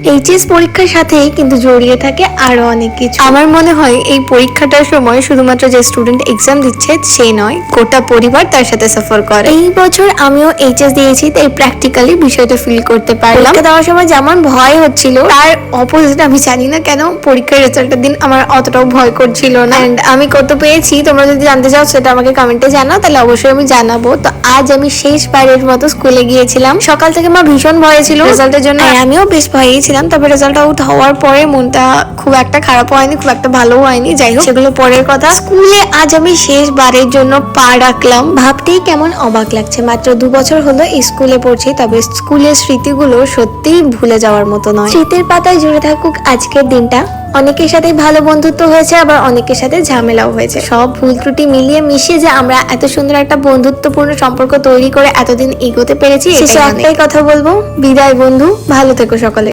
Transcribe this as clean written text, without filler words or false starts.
HS পরীক্ষার সাথেই কিন্তু জড়িয়ে থাকে আরো অনেক কিছু। আমার মনে হয় এই পরীক্ষাটার সময় শুধুমাত্র যে স্টুডেন্ট এক্সাম দিচ্ছে সে নয়, গোটা পরিবার তার সাথে সাফার করে। এই বছর আমিও এইচএস দিয়েছি, তাই প্র্যাকটিক্যালি বিষয়টা ফিল করতে পারলাম। পরীক্ষা দেওয়ার সময় যেমন ভয় হচ্ছিল, তার অপোজিট আমি জানি না কেন পরীক্ষার রেজাল্টের দিন আমার অতটাও ভয় করছিল না। এন্ড আমি কত পেয়েছি তোমরা যদি জানতে চাও সেটা আমাকে কমেন্টে জানাও, তাহলে অবশ্যই আমি জানাবো। তো আজ আমি শেষবারের মতো স্কুলে গিয়েছিলাম। সকাল থেকে আমার ভীষণ ভয় ছিল রেজাল্টের জন্য, আর আমিও বেশ ভয়েই ছিলাম। তবে রেজাল্ট আউট হওয়ার পরে মনটা খুব একটা খারাপ হয়নি, খুব একটা ভালো হয়নি। যাই হোক, সেগুলো পরের কথা। স্কুলে আজ আমি শেষবারের জন্য পা রাখলাম। ভাবতেই কেমন অবাক লাগছে, মাত্র 2 বছর হলো এই স্কুলে পড়ছি, তবে স্কুলের স্মৃতিগুলো সত্যিই ভুলে যাওয়ার মতো নয়। স্মৃতির পাতায় জুড়ে থাকুক আজকের দিনটা। অনেকের সাথে ভালো বন্ধুত্ব হয়েছে, আবার অনেকের সাথে ঝামেলাও হয়েছে। সব ভুল ত্রুটি মিলিয়ে মিশিয়ে যে আমরা এত সুন্দর একটা বন্ধুত্বপূর্ণ সম্পর্ক তৈরি করে এতদিন এগোতে পেরেছি, শেষে একটাই কথা বলবো, বিদায় বন্ধু, ভালো থেকো সকলে।